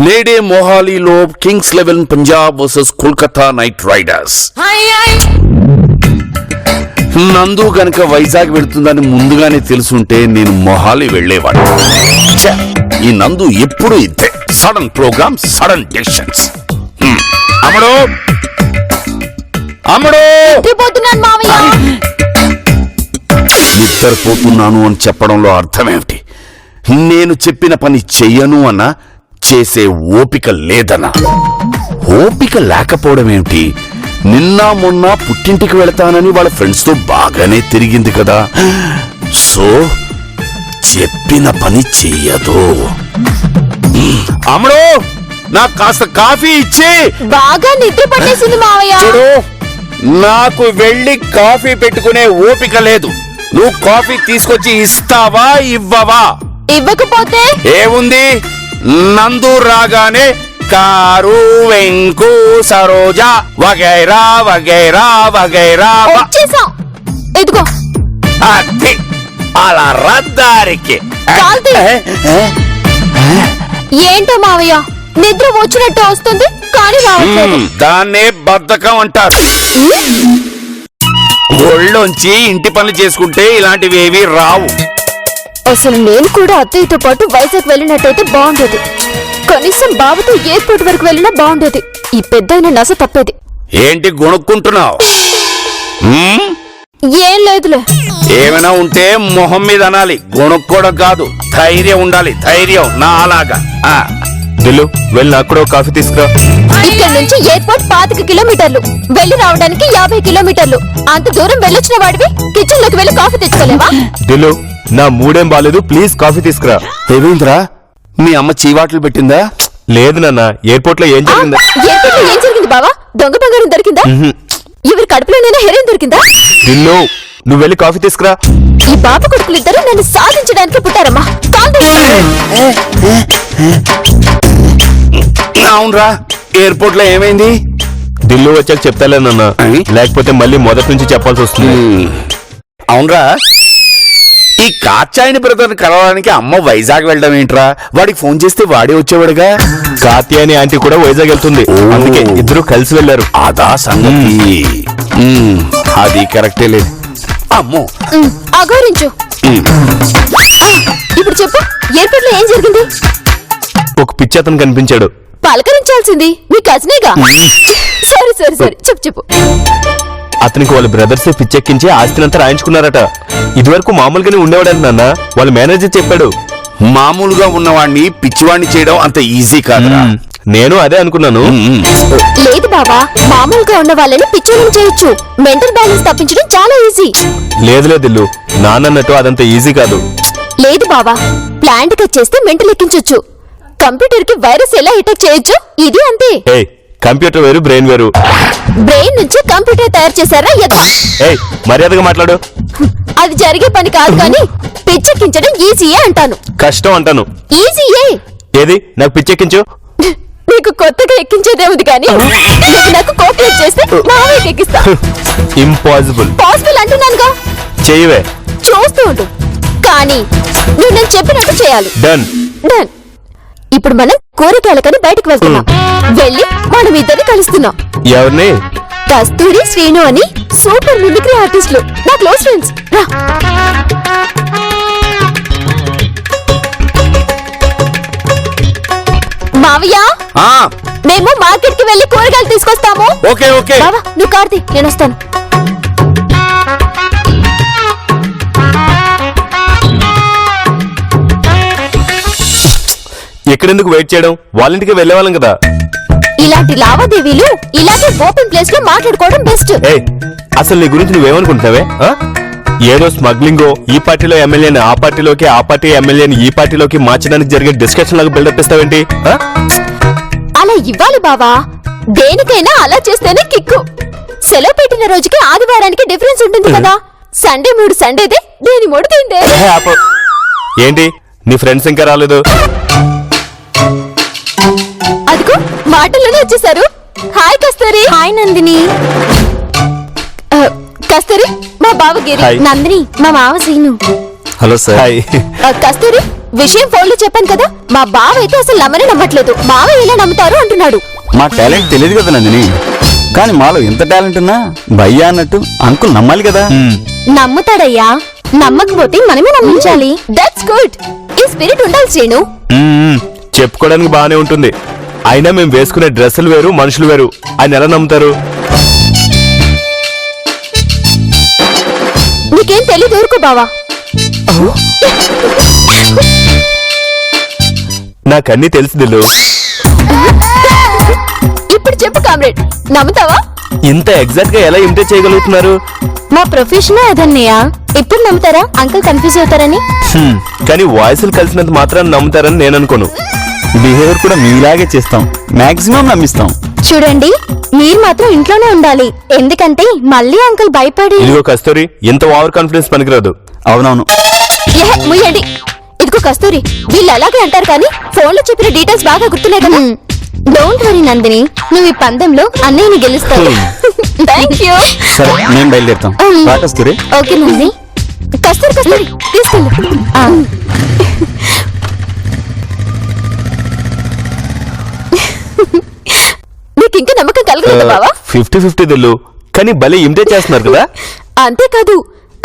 నేడే మొహాలీలో kings 11 Punjab versus Kolkata knight riders. నందు గనక వైజాగ్ వెళుతుందని ముందుగానే తెలుసుంటే నేను మొహాలి వెళ్లేవాడు. ఈ నందు ఎప్పుడు ఇంతే, సడన్ ప్రోగ్రామ్, సడన్ డెసిషన్స్. అమ్మడు అమ్మడు నిద్రపోతున్నాను అని చెప్పడంలో అర్థమేమిటి? నేను చెప్పిన పని చెయ్యను అన్నా, చేసే ఓపిక లేదన్నా. ఓపిక లేకపోవడం ఏమిటి? నిన్న మొన్న పుట్టింటికి వెళతానని వాళ్ళ ఫ్రెండ్స్ తో బాగానే తిరిగింది కదా. సో చెప్పిన పని చెయ్యదు. అమ్మడు నాకు కాస్త కాఫీ ఇచ్చి. బాగా నిద్ర పట్టేసింది మావయ్య. చూడు, నాకు వెళ్ళి కాఫీ పెట్టుకునే ఓపిక లేదు. నువ్వు కాఫీ తీసుకొచ్చి ఇస్తావా ఇవ్వవా? ఇవ్వకపోతే ఏముంది, నందు రాగానే కారు, వెంకు, సరోజ వగైరా వగైరా వగైరా వచ్చేసాం. ఎదుగో అది అలా రద్దారికి. ఏంటో మావయ్య, నిద్ర వచ్చినట్టు వస్తుంది కానీ రావట్లేదు. దాన్నే బద్ధకం అంటారు. ఒళ్ళొంచి ఇంటి పనులు చేసుకుంటే ఇలాంటివి ఏవి రావు. అసలు నేను కూడా అత్తయ్యతో పాటు వైజాగ్ వెళ్ళినట్టయితే బాగుండేది. కనీసం బాబుతో ఎయిర్పోర్ట్ వరకు వెళ్ళినా బాగుండేది. ఈ పెద్దయిన నస తప్పేది. ఏంటి గొనుక్కుంటున్నావు? ఏం లేదులే. ఏమైనా ఉంటే మొహం మీద అనాలి, గొనుక్కోవడం కాదు. ధైర్యం ఉండాలి, ధైర్యం. నా అలాగా. దిల్లు, వెళ్ళి నాకు కూడా కాఫీ తీసుకురా. ఇక్కడ నుంచి ఎయిర్పోర్ట్ 25 కిలోమీటర్లు, వెళ్లి రావడానికి 50 కిలోమీటర్లు. అంత దూరం వెళ్ళొచ్చిన వాడివి కిచెన్ లోకి వెళ్ళి కాఫీ తెచ్చుకోలేవా? దిల్లు, నా మూడేం బాలేదు, ప్లీజ్ కాఫీ తీసుకురా. దేవేంద్రా, మీ అమ్మ చీవాట్లు పెట్టిందా? లేదు నాన్న, ఎయిర్పోర్ట్ లో ఏం జరిగిందా? ఎయిర్పోర్ట్ లో ఏం జరిగింది బావా? దొంగ బంగారం దొరికిందా? ఎవరి కడుపులోనైనా హెరోయిన్ దొరికిందా? దిల్లు, నువ్వు వెళ్ళి కాఫీ తీసుకురా. ఈ బాబు కొడుకులిద్దరూ నన్ను సాధించడానికి పుట్టారమ్మా. అవునరా, ఎయిర్పోర్ట్ లో ఏమైంది? దిల్లు వచ్చాక చెప్తాలే నాన్న, లేకపోతే మళ్ళీ మొదటి నుంచి చెప్పాల్సి వస్తుంది. అవునరా, ఈ కాచాయని బ్రదర్ కలవడానికి అమ్మ వైజాగ్ వెళ్ళడం ఏంట్రా? వాడికి ఫోన్ చేస్తే వాడే వచ్చేవాడుగా. కాత్యాయని ఆంటీ కూడా వైజాగ్ వెళ్తుంది, అందుకే ఇద్దరు కలిసి వెళ్లారు. అదా సంగతి. అది కరెక్టే. లేదు అమ్మో, అగౌరించు. ఇప్పుడు చెప్పు, ఎయిర్పోర్ట్ లో ఏం జరిగింది? ఒక పిచ్చి అతను కనిపించాడు. పలకరించాల్సింది మీ కజినేగా. సారీ సారీ సారీ, చెప్పు చెప్పు. అతనికి వాళ్ళ బ్రదర్స్ పిచ్చెక్కించి ఆస్తినంతా రాయించుకున్నారట. ఇదివరకు మామూలుగానే ఉండేవాడంట నాన్న, వాళ్ళ మేనేజర్ చెప్పాడు. మామూలుగా ఉన్నవాడిని పిచ్చివాడిని చేయడం అంత ఈజీ కాదు. నేను అదే అనుకున్నాను. లేదు బాబా, మామూలుగా ఉన్న వాళ్ళని పిచ్చోళ్ళని చేయొచ్చు. మెంటల్ బ్యాలెన్స్ తప్పించడం చాలా ఈజీ. లేదు లేదు, నాన్నట్టు అదంత ఈజీ కాదు. లేదు బాబా, ప్లాంట్ గా చేస్తే మెంటల్ ఎక్కించొచ్చు. కంప్యూటర్ కి వైరస్ ఎలా అటాక్ చేయొచ్చు, ఇది అంతే. కంప్యూటర్ వేరు, బ్రెయిన్ వేరు. బ్రెయిన్ నుంచి కంప్యూటర్ తయారు చేశారా? మర్యాదగా మాట్లాడు. అది జరిగే పని కాదు కానీ పిచ్చెక్కించడం ఈజీయే అంటాను. కష్టం అంటాను. ఈజీయే. ఏది నాకు పిచ్చెక్కించు. నీకు కొత్తగా ఎక్కించేదేముంది కానీ నాకు కోఆపరేట్ చేస్తే మావయ్యకి ఎక్కిస్తా. ఇంపాసిబుల్. పాసిబుల్ అంటున్నానుగా. చెయ్యవే. చూస్తూ ఉండు, కానీ నువ్వు నేను చెప్పినట్టు చేయాలి. Done done. ఇప్పుడు మనం కూరగాయలకని బయటకు వెళ్తున్నాం. వెళ్ళి మనం ఇద్దరిని కలుస్తున్నాం. ఎవరిని? కస్తూరి, శ్రీను అని సూపర్ మిమిక్రీ ఆర్టిస్టులు, నా క్లోజ్ ఫ్రెండ్స్. రా. మావయ్య, మేము మార్కెట్ కి వెళ్ళి కూరగాయలు తీసుకొస్తాము. Okay okay. బావా, నువ్వు కార్తీ, నేను వస్తాను. ఎక్కడెందుకు వెయిట్ చేయడం, వాళ్ళింటికి వెళ్ళేవాళ్ళం కదా. ఇలాంటి లావాదేవీలు ఇలాగే ఓపెన్ ప్లేస్ లో మాట్లాడుకోవడం బెస్ట్. అసలు నీ గురించి నువ్వేమనుకుంటున్నావే? ఏదో స్మగ్లింగో, ఈ పార్టీలో ఎమ్మెల్యేని ఆ పార్టీలోకి, ఆ పార్టీ ఎమ్మెల్యేని ఈ పార్టీలోకి మార్చడానికి జరిగే డిస్కషన్ లాగా బిల్డప్ ఇస్తావేంటి? అలా ఇవ్వాలి బావా, దేనికైనా అలా చేస్తేనే కిక్కు. సెలవు పెట్టిన రోజుకి ఆదివారానికి డిఫరెన్స్ ఉంటుంది కదా. సండే మూడు సండేదే, దేని మూడు తిందే. ఏంటి నీ ఫ్రెండ్స్ ఇంకా రాలేదు? అదిగో మాటల్లోనే వచ్చేసారు. హాయ్ కస్తూరి. హాయ్ నందిని. కస్తూరి మా బావ గిరి. నందిని మా మావ సీను. Hello sir. హాయ్. కస్తూరి, విషయం ఫోన్ లో చెప్పాను కదా, మా బావ అయితే అసలు నమ్మట్లేదు. మావ ఎలా నమ్ముతారు అంటున్నాడు. మా టాలెంట్ తెలియదు కదా నందిని, కానీ మాలో ఎంత టాలెంట్ ఉన్నా భయ్యా అన్నట్టు అంకుల్ నమ్మాలి కదా. నమ్ముతాడయ్యా, నమ్మకపోతే మనమే నమ్మించాలి. That's good. ఈ స్పిరిట్ ఉండాలి శ్రీను. చెప్పుకోవడానికి బానే ఉంటుంది, అయినా మేము వేసుకునే డ్రెస్సులు వేరు, మనుషులు వేరు. ఆయన ఎలా నమ్ముతారు? నీకేం తెలీదు, ఊరుకో బావా. నాకన్నీ తెలుసు దిల్లు. ఇప్పుడు చెప్పు కామ్రేడ్, నమ్ముతావా? ఇంత ఎగ్జాక్ట్ గా ఎలా ఇమిటేట్ చేయగలుగుతున్నారు? మా ప్రొఫెషన్ అదన్నయ్య. ఇప్పుడు నమ్ముతారా? అంకుల్ కన్ఫ్యూజ్ అవుతారని. కానీ వాయిస్లు కలిసినంత మాత్రాన్ని నమ్ముతారని నేను అనుకోను. బిహేవియర్ కూడా మీలాగే చేస్తాం, మాక్సిమం నమ్మిస్తాం. చూడండి, మీరు మాత్రం ఇంట్లోనే ఉండాలి, ఎందుకంటే మళ్ళీ అంకుల్ భయపడి. ఇదిగో కస్తూరి, ఇంత ఓవర్ కాన్ఫిడెన్స్ పనికిరాదు. అవునవును. ముయ్యండి. ఇదిగో కస్తూరి, వీళ్ళు అలాగే అంటారు కానీ ఫోన్ లో చెప్పిన డీటెయిల్స్ బాగా గుర్తున్నాయి కదా. డోంట్ వరీ నందిని, నువ్వు ఈ పందెంలో అన్నయ్యని గెలుస్తావు. Thank you. సరే మేము బయలుదేరుతాం. కస్తూరి. ఓకే నంది. కస్తూరి తీసుకెళ్ళు. నీకు ఇంకా నమ్మకం కలగలేదా బావా? 50-50 దిల్లు, కానీ భలే ఇమిటేట్ చేస్తున్నారు కదా. అంతేకాదు,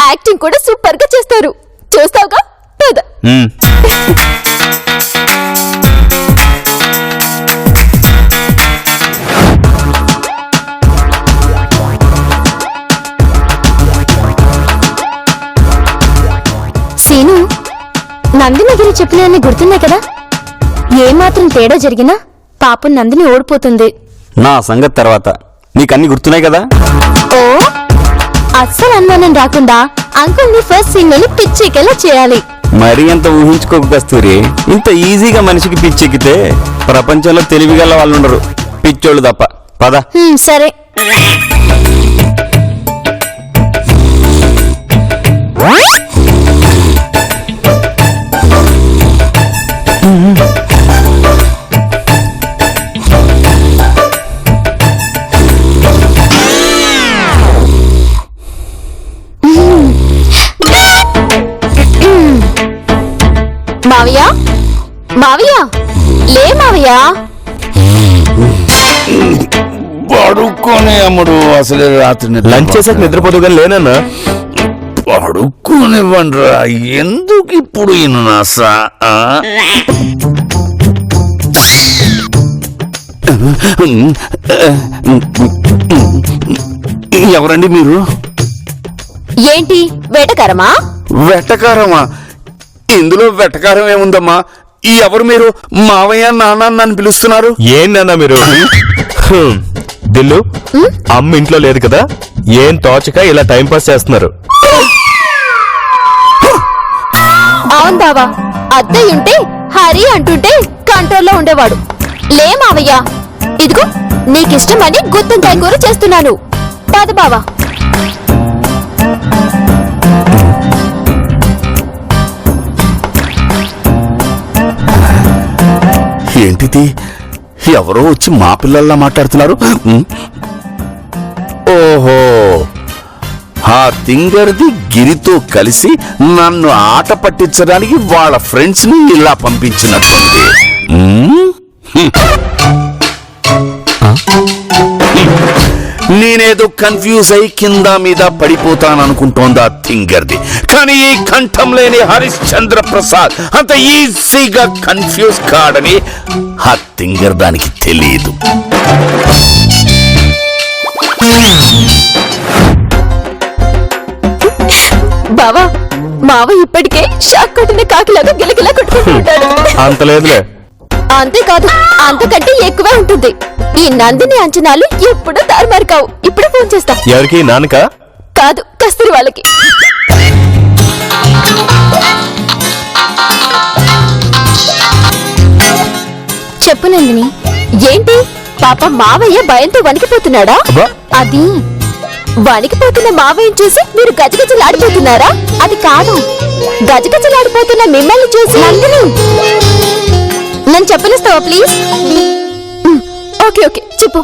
యాక్టింగ్ కూడా సూపర్ గా చేస్తారు. చూస్తావుగా? పద. సీను, నందిని గురించి చెప్పినవన్నీ గుర్తున్నాయి కదా? ఏమాత్రం తేడా జరిగినా పాపం నందిని ఓడిపోతుంది. నా సంగతి తర్వాత, నీకన్నీ గుర్తున్నాయి కదా? ఓ, అస్సలు అనుమానం రాకుండా అంకుల్ ని ఫస్ట్ సీన్ లోని పిచ్చెక్కేలా చేయాలి. మరీ అంత ఊహించుకోకు కస్తూరి. ఇంత ఈజీగా మనిషికి పిచ్చెక్కితే ప్రపంచంలో తెలివిగల వాళ్ళు ఉండరు, పిచ్చోళ్ళు తప్ప. పద. సరే. మావయ్య, మావయ్య, లే మావయ్య. పడుకోనే అమ్ముడు, అసలే రాత్రి లంచ్ చేసాక నిద్రపోదు కానీ లేనన్నా. పడుకోనివ్వండిరా, ఎందుకు ఇప్పుడు ఇన్నాసా? ఎవరండి మీరు? ఏంటి వేటకారమా? వెటకారమా? ఇందులో వెటకారం ఏముందమ్మా? ఎవరు మీరు? మావయ్య, నాన్న నన్ను పిలుస్తున్నారు. ఏంటన్నా మీరు? దిల్లు, అమ్మ ఇంట్లో లేదు కదా, ఏం తోచక ఇలా టైం పాస్ చేస్తున్నారు. అవును బావా, అత్తయ్య ఉంటే హరి అంటుంటే కంట్రోల్లో ఉండేవాడు. లే మావయ్య, ఇదిగో నీకిష్టమని గుత్తంకాయ కూర చేస్తున్నాను. పద బావా. ఏంటిది? ఎవరో వచ్చి మా పిల్లల్లా మాట్లాడుతున్నారు. ఓహో, ఆ తింగర్ది గిరితో కలిసి నన్ను ఆట పట్టించడానికి వాళ్ళ ఫ్రెండ్స్ ని ఇలా పంపించినట్టుంది. నేనేదో కన్ఫ్యూజ్ అయి కింద మీద పడిపోతాననుకుంటోందా తింగర్ది. కానీ ఈ కంఠం లేని హరిశ్చంద్ర ప్రసాద్ అంత ఈజీగా కన్ఫ్యూజ్ కాడని ఆ తింగర్ దానికి తెలియదు. బావా, మావ ఇప్పటికే షాక్ కొట్టిన కాకిలాగా గిలగిలా కొట్టుకుంటూ ఉంటాడు. అంత లేదులే. అంతేకాదు, అంతకంటే ఎక్కువే ఉంటుంది. ఈ నందిని అంచనాలు ఎప్పుడూ తారుమారు కావు. ఇప్పుడే ఫోన్ చేస్తా. ఎవరికి? నాన్నక? కాదు, కస్తూరి వాళ్ళకి. చెప్పు నందిని, ఏంటి పాప మావయ్య భయంతో వణికిపోతున్నాడా? అది వణికిపోతున్న మావయ్యని చూసి మీరు గజగజలాడిపోతున్నారా? అది కాదు, గజగజలాడిపోతున్న మిమ్మల్ని చూసి. నందిని, నన్ను చెప్పనిస్తావా ప్లీజ్? ఓకే ఓకే చెప్పు.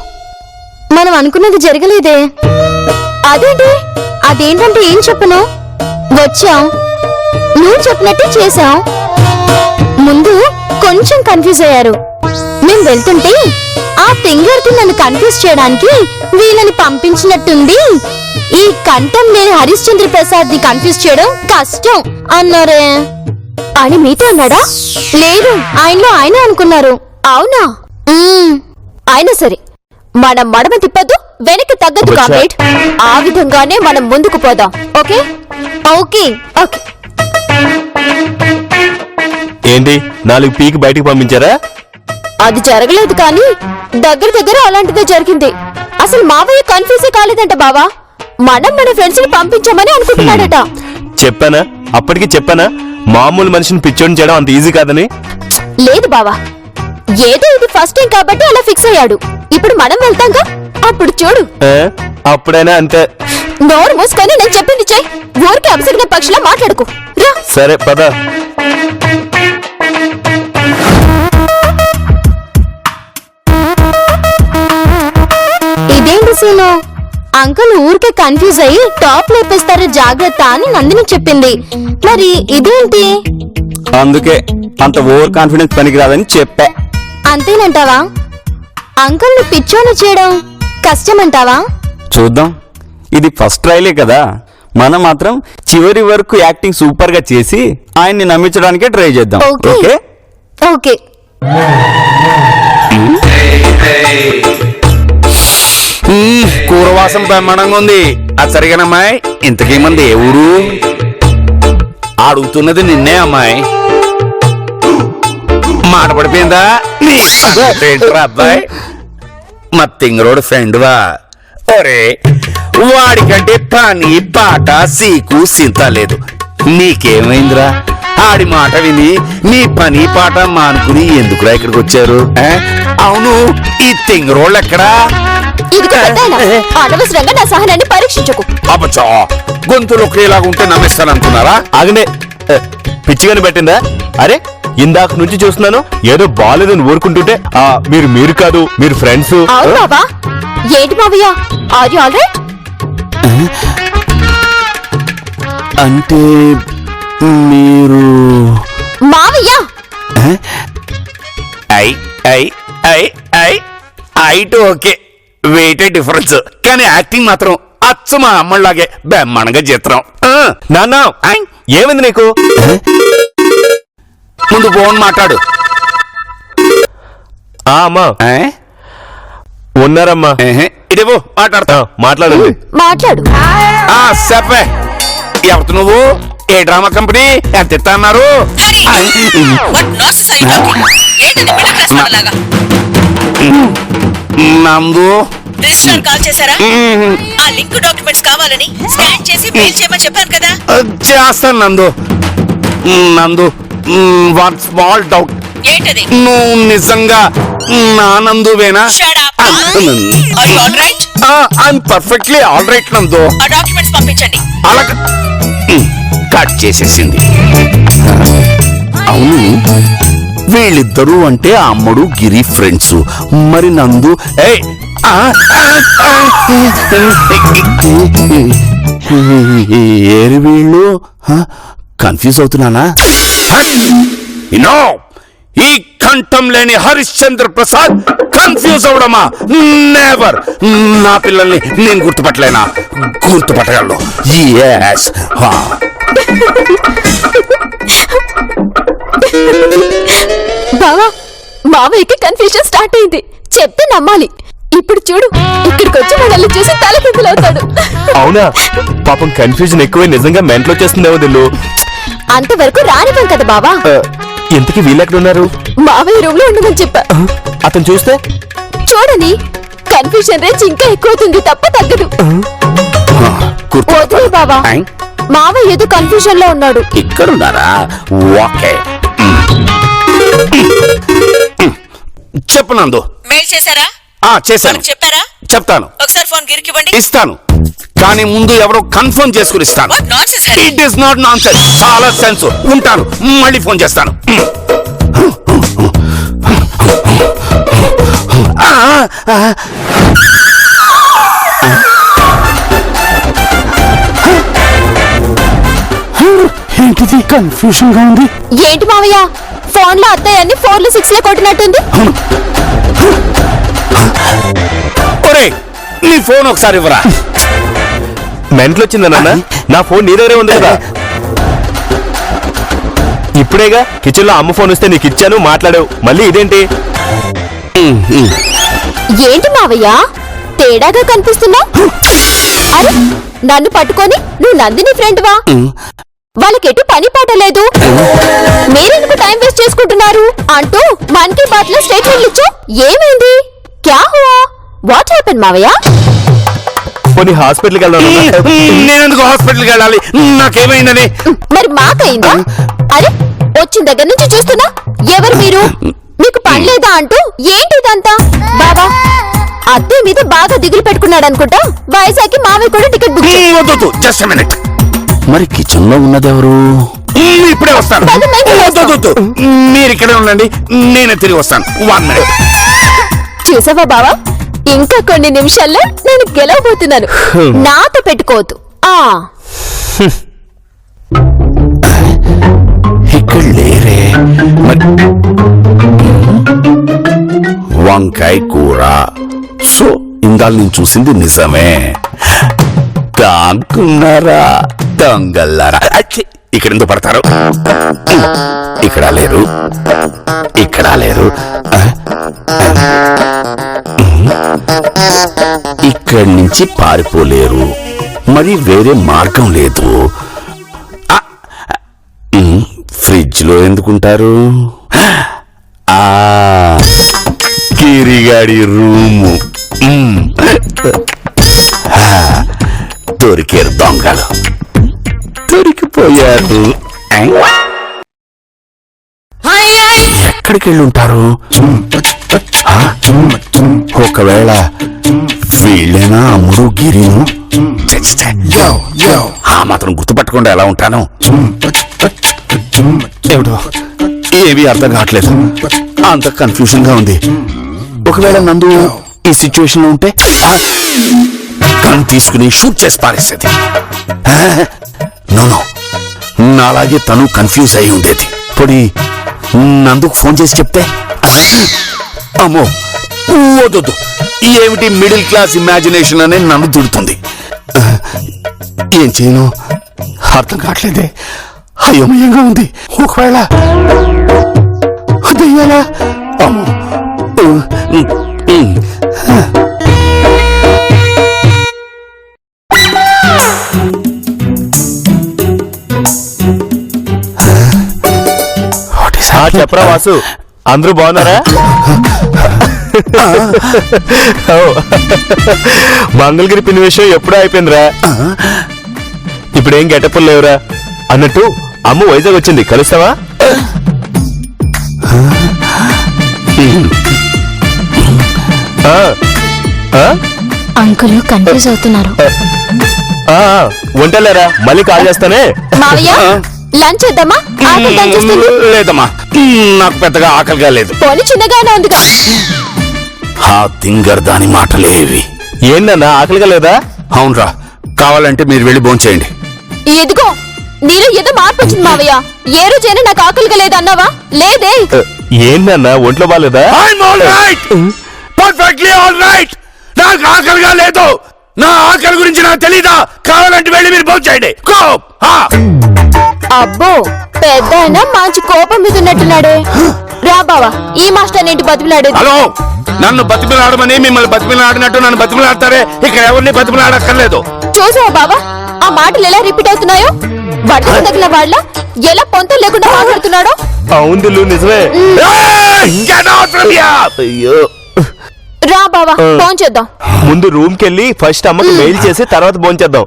మనం అనుకున్నది జరగలేదే. అదేంటి? అదేంటంటే ఏం చెప్పను? వచ్చాం, నువ్వు చెప్పినట్టే చేశాం. ముందు కొంచెం కన్ఫ్యూజ్ అయ్యారు. మేం వెళ్తుంటే ఆ తింగర్కి నన్ను కన్ఫ్యూజ్ చేయడానికి వీళ్ళని పంపించినట్టుంది. ఈ కంఠం లేని హరిశ్చంద్ర ప్రసాద్ ని కన్ఫ్యూజ్ చేయడం కష్టం అన్నారే అని మీతో అన్నాడా? లేదు, ఆయనలో ఆయన అనుకున్నారు. అవునా? అయినా సరే మనం మడమ తిప్పద్దు, వెనక్కి తగ్గదు కామ్రేడ్. ఆ విధంగానే మనం ముందుకు పోదాం. Okay okay okay. ఏంటి 4 పీకి బయటికి పంపించారా? అది జరగలేదు కానీ దగ్గర దగ్గర అలాంటిదే జరిగింది. అసలు మావయ్య కన్ఫ్యూజే కాలేదంట బావా. మనం మన ఫ్రెండ్స్ ని పంపించామని అనుకుంటున్నాడట. చెప్పానా? అప్పటికి చెప్పానా మామూలు మనిషిని పిచ్చోని చేయడం అంత ఈజీ కాదని? లేదు బావా, ఏదో ఇది ఫస్ట్ టైం కాబట్టి అలా ఫిక్స్ అయ్యాడు. ఇప్పుడు మనం వెళ్తాంగా, అప్పుడు చూడు. అప్పుడైనా అంతే. నోరు మూసుకొని నేను చెప్పింది చెయ్యి. ఊరికే అప్సెట్ పక్షిలా మాట్లాడుకో. రా. సరే పద. ఇదేంటి సీను, అంకుల్ ఊరికే కన్ఫ్యూజ్ అయ్యి టాప్ లేపేస్తారు జాగ్రత్త అని నందిని చెప్పింది. మరి ఇదేంటి? అందుకే అంత ఓవర్ కాన్ఫిడెన్స్ పనికిరాదని చెప్పా. అంతేనంటావా? అంకుల్ ని పిచ్చోని చేయడం కష్టమంటావా? చూద్దాం, ఇది ఫస్ట్ ట్రైలే కదా. మనం మాత్రం చివరి వరకు యాక్టింగ్ సూపర్ గా చేసి ఆయన్ని నమ్మించడానికే ట్రై చేద్దాం. Okay okay okay. కూరవాసం బ్రహ్మాండంగా ఉంది. అది సరిగానమ్మాయి. ఇంతకేమంది ఏ ఊరు? అడుగుతున్నది నిన్నే అమ్మాయి. మాట పడిపోయిందా? ఏంట్రా అబ్బాయి, మా తింగరోడు ఫ్రెండ్వా? ఒరే, వాడికంటే పని పాట సీకు సింత లేదు. నీకేమైందిరా? ఆడి మాట విని నీ పని పాట మానుకుని ఎందుకురా ఇక్కడికి వచ్చారు? అవును, ఈ తింగరోళ్ళు ఎక్కడా? అనవసరంగా నా సహనాన్ని పరీక్షించకు. అబ్బచా, గొంతులు ఒకేలాగా ఉంటే నమ్మేస్తాననుకున్నారా? ఆగండి, పిచ్చిగాని పెట్టిందా? అరే ఇందాక నుంచి చూస్తున్నాను ఏదో బాలేదని ఊరుకుంటుంటే మీరు కాదు, మీరు ఫ్రెండ్స్. అవును బాబా. ఏంటి మావయ్య, ఆర్ యు ఆల్ రైట్? అంటే మీరు మావయ్య ఐట్ ఓకే, వెయిటే డిఫరెన్స్. కానీ యాక్టింగ్ మాత్రం అచ్చు మా అమ్మలాగే బెమ్మనగా చిత్రం. నాన్న ఏమైంది నీకు? ముందు ఫోన్ మాట్లాడు. అమ్మా ఉన్నారమ్మా. ఇదేవో మాట్లాడతా. మాట్లాడండి. మాట్లాడు. చెప్పే, ఎవరు నువ్వు? ఏ డ్రామా కంపెనీ? ఎంత ఇస్తా అన్నారు? నందు కాల్ చేశారా? ఆ లింక్ డాక్యుమెంట్స్ కావాలని స్కాన్ చేసి మెయిల్ చేయమని చెప్పాను కదా. చేస్తాను నందు. నందు, వన్ స్మాల్ డౌట్. ఏంటది? నువ్వు నిజంగా నా నందువేనా? ఐఎమ్ పర్ఫెక్ట్లీ ఆల్ రైట్ నందు. ఆ డాక్యుమెంట్స్ పంపించండి. అలా కట్ చేసేసింది. అవును, వీళ్ళిద్దరూ అంటే అమ్మడు గిరి ఫ్రెండ్స్. మరి నందు ఏరి వీళ్ళు? కన్ఫ్యూజ్ అవుతున్నానా? ఈ కంఠం లేని హరిశ్చంద్ర ప్రసాద్ కన్ఫ్యూజ్ అవడమా? నెవర్. నా పిల్లల్ని నేను గుర్తుపట్టలేనా? గుర్తుపట్టగలను. బావా, మావయ్యకి కన్ఫ్యూజన్ స్టార్ట్ అయింది. చెప్తే నమ్మాలి. ఇప్పుడు చూడు, ఇక్కడికి వచ్చి మనల్ని చూసి తలకిందులవుతాడు. అవునా? పాపం కన్ఫ్యూజన్ ఎక్కువై నిజంగా మెంట్లో చేస్తుందేమో దిల్లు. అంతవరకు రానివ్వం కదా బావా. ఎంతకి వీళ్ళెక్కడున్నారు? మావయ్య రూమ్ లో ఉండమని చెప్పా. అతను చూస్తే చూడని కన్ఫ్యూజన్ రేంజ్ ఇంకా ఎక్కువవుతుంది తప్ప తగ్గదు. వదిలే బావా, మావయ్య ఏదో కన్ఫ్యూజన్ లో ఉన్నాడు. ఇక్కడున్నారా? ఓకే, చెప్పు నందు. మెయిల్ చేశారా? చేశాను. చెప్పారా? చెప్తాను. ఒకసారి ఫోన్ గిరికివ్వండి. ఇస్తాను, కానీ ముందు ఎవరో కన్ఫర్మ్ చేసుకుని ఇస్తాను. It is not non sense, చాలా సెన్స్. ఉంటాను, మళ్ళీ ఫోన్ చేస్తాను. ఏంటిది కన్ఫ్యూషన్ గా ఉంది. ఏంటి మావయ్య ఫోన్ లో అత్తయ్యని 4 6 కొట్టినట్టుంది. ఒరేయ్ నీ ఫోన్ ఒకసారి ఇవ్వరా. మెంటలు వచ్చిందా నాన్న? నా ఫోన్ నీ దగ్గరే ఉంది కదా. ఇప్పుడేగా కిచెన్ లో అమ్మ ఫోన్ వస్తే నీకు ఇచ్చాను, మాట్లాడావు. మళ్ళీ ఇదేంటి? ఏంటి మావయ్య తేడాగా కనిపిస్తున్నా? అరే నన్ను పట్టుకొని నువ్వు నందిని ఫ్రెండ్ వా? వాళ్ళకెటు పని పాట లేదు, మీరెందుకు టైం వేస్ట్ చేసుకుంటున్నారు అంటూ మన్ కీ బాత్ లో స్టేట్మెంట్ ఇచ్చు. ఏమైంది? క్యా హువా? వాట్ హ్యాపెన్ మావయ్య? పోనీ హాస్పిటల్కి వెళ్దాం. నేనెందుకు హాస్పిటల్కి వెళ్ళాలి? నాకేమైందని? మరి మాకైందా? అరే వచ్చిన దగ్గర నుంచి చూస్తున్నా ఎవరు మీరు, మీకు పని లేదా అంటూ ఏంటిదంతా? బాబా అద్దె మీద బాగా దిగులు పెట్టుకున్నాడు అనుకుంటా. వైజాగ్కి మావయ్య కూడా టికెట్ బుక్ చేయి. వద్దు జస్ట్ మినిట్. మరి కిచెన్ లో ఉన్నదెవరు? ఇప్పుడే వస్తాను. వద్దు మీరు ఇక్కడే ఉండండి, నేనే తిరిగి వస్తాను. 1 minute. చూసావా బావా ఇంకా కొన్ని నిమిషాల్లో నేను గెలవబోతున్నాను. నాతో పెట్టుకోవద్దు. ఇక్కడ లేరే. వంకాయ కూర. సో ఇందాక నేను చూసింది నిజమే. దాక్కున్నారా దొంగల్లారా? ఇక్కడ ఎందుకు పడతారు? ఇక్కడ లేరు, ఇక్కడ లేరు, ఇక్కడి నుంచి పారిపోలేరు. మరి వేరే మార్గం లేదు. ఫ్రిడ్జ్ లో ఎందుకుంటారు? కిరిగాడి రూము. దొరికారు దొంగలు, దొరికిపోయారు. ఎక్కడికి వెళ్ళి ఉంటారు? ఒకవేళ వీళ్ళేనా అమ్ముడు గిరిను? ఆ మాత్రం గుర్తుపట్టకుండా ఎలా ఉంటాను? ఏమిటో ఏమీ అర్థం కావట్లేదు, అంత కన్ఫ్యూజన్ గా ఉంది. ఒకవేళ నందు ఈ సిచ్యువేషన్ లో ఉంటే గన్ తీసుకుని షూట్ చేసి పారేసేది. నో, నాలాగే తను కన్ఫ్యూజ్ అయి ఉండేది. పొడి నందుకు ఫోన్ చేసి చెప్తే, అమ్మో వద్దు, ఏమిటి మిడిల్ క్లాస్ ఇమాజినేషన్ అనే నన్ను తిడుతుంది. ఏం చేయను అర్థం కావట్లేదే, అయోమయంగా ఉంది. ఒకవేళ దెయ్యాలా? అమ్మో. చెప్పరా వాసు, అందరూ బాగున్నారా? మంగళగిరి పిన్ని విషయం ఎప్పుడూ అయిపోయిందిరా. ఇప్పుడేం గెటప్పులు లేవురా. అన్నట్టు అమ్మ వైజాగ్ వచ్చింది, కలుస్తావా? అంకుల్ కన్ఫ్యూజ్ అవుతున్నారు. వంటలేరా, మళ్ళీ కాల్ చేస్తానే. మావయ్య లంచ్ చేద్దామా? ఆకలి దంచేస్తుంది. లేదమ్మా, నాకు పెద్దగా ఆకలిగా లేదు. పోనీ చిన్నగానే ఉందిగా. ఆ తింగర్ దాని మాటలేవి. ఏందన్నా ఆకలిగా లేదా? అవునరా, కావాలంటే మీరు వెళ్ళి భోంచేయండి. ఎదుగో నీలో ఏదో మార్పు వచ్చింది మావయ్య. ఏ రోజైనా నాకు ఆకలిగా లేదన్నావా? లేదే. ఏందన్నా ఒంట్లో బాలేదా? Perfectly all right. నాకు ఆకలిగా లేదు. నా ఆకలి గురించి నాకు తెలీదా? కావాలంటే వెళ్ళి మీరు భోంచేయండి. అబ్బో పెద్ద ఆయన మంచి కోపం మీద ఉన్నట్టున్నాడే. రా బావా, ఈ మాస్టర్ ఏంటి బతిమిలాడేది? హలో, నన్ను బతిమిలాడమని మిమ్మల్ని బతిమిలాడినట్టు నన్ను బతిమిలాడతారే. ఇక్కడ ఎవరిని బతిమిలాడక్కర్లేదు. చూసావా బావా ఆ మాటలు ఎలా రిపీట్ అవుతున్నాయో? బట్టలు తగిన వాళ్ళ ఎలా పొంతం లేకుండా మాట్లాడుతున్నాడో. అవును నిజమే. అయ్యో, రా బావా ఫోన్ చేద్దాం. ముందు రూమ్ కెళ్ళి ఫస్ట్ అమ్మకి మెయిల్ చేసి తర్వాత ఫోన్ చేద్దాం.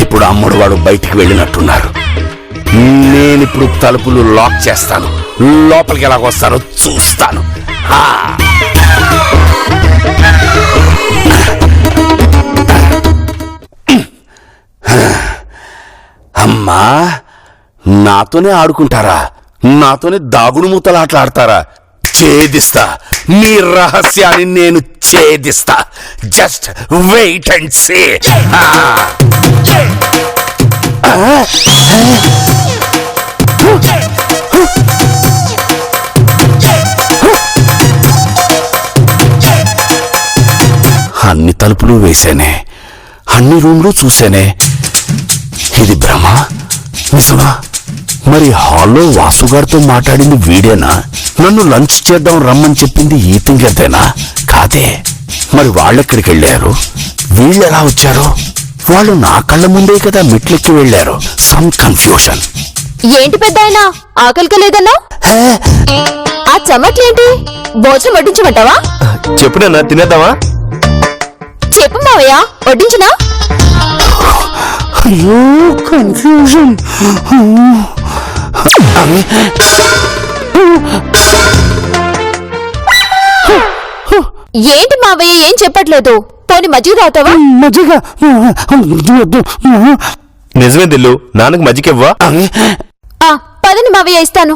ఇప్పుడు అమ్ముడు వాడు బయటికి వెళ్ళినట్టున్నారు. నేనిప్పుడు తలుపులు లాక్ చేస్తాను. లోపలికి ఎలాగొస్తారో చూస్తాను. అమ్మా, నాతోనే ఆడుకుంటారా? నాతోనే దాగుడు మూతలు ఆటలాడతారా? ఛేదిస్తా, మీ రహస్యాన్ని నేను ఛేదిస్తా. Just wait and see. అన్ని తలుపులు వేశానే, అన్ని రూమ్లు చూశానే. ఇది భ్రమ, నిజమా? మరి హాల్లో వాసుగారితో మాట్లాడింది వీడేనా? నన్ను లంచ్ చేద్దాం రమ్మని చెప్పింది ఈ తింగర్దేనా? కాదే. మరి వాళ్ళెక్కడికి వెళ్ళారు? వీళ్ళెలా వచ్చారు? వాళ్ళు నా కళ్ళ ముందే కదా మెట్లెక్కి వెళ్ళారు. Some confusion. ఏంటి పెద్దాయనా, ఆకలిగా లేదన్నా? ఆ చెమట్లేంటి? భోజనం వడ్డించమంటావా? చెప్పు నాన్న, తినేద్దామా? చెప్పు మావయ్య, వడ్డించనా? అయ్యో కన్ఫ్యూజన్. ఏంటి మావయ్య ఏం చెప్పట్లేదు? పోని మజ్జిగ తాగుతావా? మజ్జిగ నిజమే దిల్లు, నాన్నకు మజ్జిగ ఇవ్వా? ఆ, పదని మావయ్య ఇస్తాను.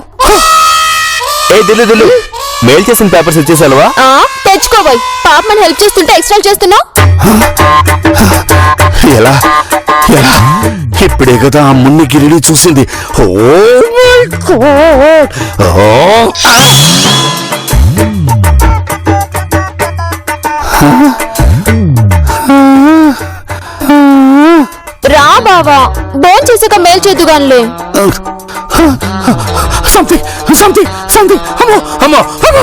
ఏ దిల్లు దిల్లు, మెయిల్ చేసిన పేపర్స్ ఇచ్చేసావా? ఆ, తెచ్చుకోబోయ్. పాపమని హెల్ప్ చేస్తుంటే ఎక్స్ట్రా చేస్తున్నావు. ఎలా ఎలా? ఇప్పుడే కదా ఆ మున్ని గిరిని చూసింది. Oh my God! రా బావా, భోజనం చేసాక మేలు చేద్దుగానిలే. Something. అమ్మో అమ్మో అమ్మో,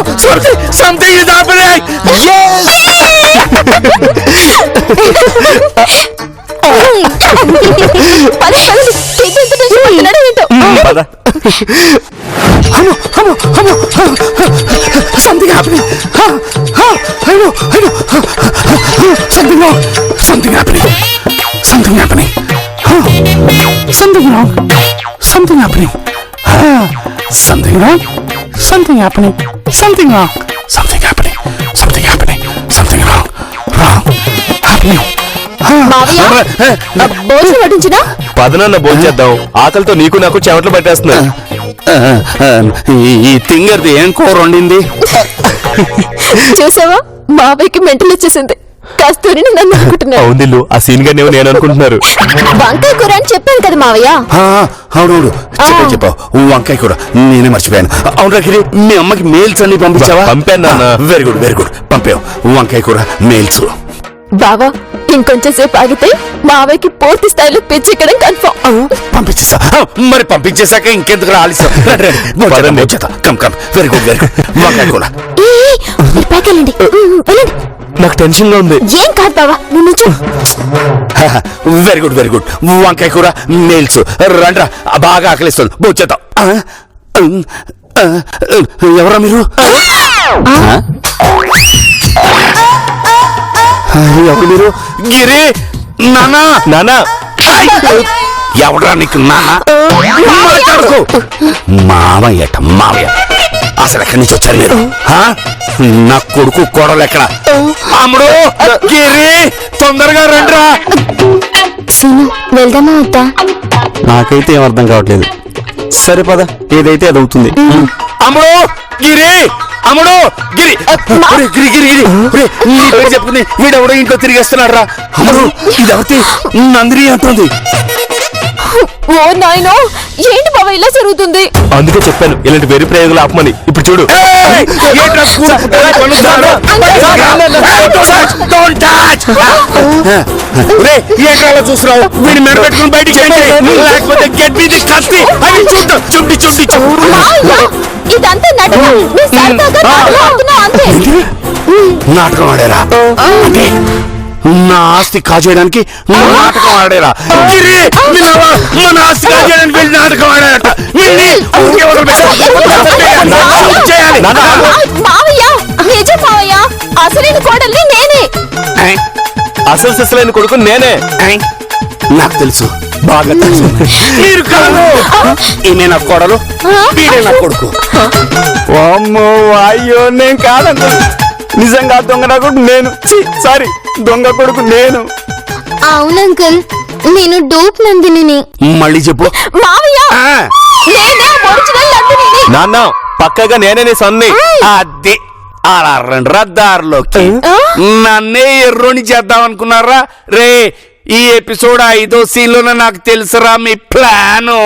something is happening. Yes. పదండి, చేతి ఎంత తెచ్చిపోతున్నాడో ఏంటో. పద. అమ్మో అమ్మో అమ్మో, something happening. అయ్యో అయ్యో, something wrong. Something happening. Something happening. Something wrong. Something happening. Something wrong. Something happening. Something wrong. Something happening. Something happening. Something wrong. Wrong. Happening. మావయ్య, భోజనం వడ్డించినా? పదనన్న భోంచేద్దాం. ఆకలితో నీకు నాకు చెమటలు పట్టేస్తున్నా. ఈ తింగర్ది ఏం కూర వండింది? చూసావా, మావయ్యకి మెంటల్ వచ్చేసింది. కస్తూరిని నన్ను అనుకుంటున్నాను. అవును దిల్లు, ఆ సీన్ గానేమో నేను అనుకుంటున్నారు. వంకాయ కూర అని చెప్పాను కదా మావయ్య. అవునవును, చెప్పావు. వంకాయ కూర నేనే మర్చిపోయాను. అవును రాకిరి, మీ అమ్మకి మెయిల్స్ అన్ని పంపించావా? పంపాను నాన్న. వెరీ గుడ్ వెరీ గుడ్, పంపావు. వంకాయ కూర మెయిల్స్. బావా, ఇంకొంచెం సేపు ఆగితే మావయ్యకి పూర్తి స్థాయిలో పిచ్చెక్కడం కన్ఫర్మ్. పంపించేసా. మరి పంపించేశాక ఇంకెందుకు ఆలస్యం? Come come. Very good very good. వంకాయ కూర. వెళ్ళండి. నాకు టెన్షన్ గా ఉంది. ఏం కాదు బావా, నువ్వు నుంచో. Very good very good. వంకాయ కూర మెయిల్స్. రండ్రా, బాగా ఆకలిస్తుంది. బొచ్చేద్దాం. ఎవరా మీరు? ఎవరు మీరు? గిరి, నానా నానా, ఎవరా నీకు నాన్న? మాట్లాడుకో. మావయ్యట మావయ్య. అసలు ఎక్కడి నుంచి వచ్చారు మీరు? నా కొడుకు కోడలు ఎక్కడ? అమ్ముడు, గిరి, తొందరగా రండిరా. వెళ్దామా వద్దా? నాకైతే ఏం అర్థం కావట్లేదు. సరే పద, ఏదైతే అది అవుతుంది. అమ్ముడు, గిరి, అమ్ముడు, గిరి, గిరి గిరి గిరి. నీ పేరు చెప్పుకుని వీడెవడో ఇంట్లో తిరిగేస్తున్నాడు రా. అమ్ముడు, ఇది ఎవరి? నందిని అంటుంది. ఓ నాయనో, ఏంటి బాబా ఇలా జరుగుతుంది? అందుకే చెప్పాను ఇలాంటి వెరీ ప్రయోగాలు ఆపమని. ఇప్పుడు చూడు. చూస్తున్నావు, వీడి మెడ పెట్టుకుని బయటికి లేకపోతే గెట్ మీద కత్తి అని చూద్దాం. చుంటి చుంటి ఇదంతా నాటకం. మీ సరదాగా నాటకం ఆడుతున్నావు అంతే. నాటకం ఆడారా? అంటే నా ఆస్తి కాజేయడానికి నాటకం ఆడారా? గిరి, మన ఆస్తి కాజేయడానికి వెళ్ళి నాటకం ఆడారట. మావయ్య, నిజం మావయ్య, అసలైన కోడల్ని నేనే. అసలు సిసలైన కొడుకు నేనే. నాకు తెలుసు, బాగా తెలుసు. మీరు కాదు, ఈమె నా కోడలు, వీడే నా కొడుకు. వామ్మో, అయ్యో, నేను కాదంట. నిజంగా దొంగ నా కొడుకు నేను. సారీ, దొంగ కొడుకు నేను. అవును అంకుల్, నేను డూప్ నందిని. మళ్ళీ చెప్పు. మావయ్య, నేనే ఒరిజినల్ నందిని. నాన్న, పక్కగా నేనే నీ సన్ని. అదే అలా రండి రద్దారిలోకి. నన్నే ఎర్రోని చేద్దాం అనుకున్నారా రే? ఈ ఎపిసోడ్ 5వ సీన్ లోనే నాకు తెలుసురా మీ ప్లాను.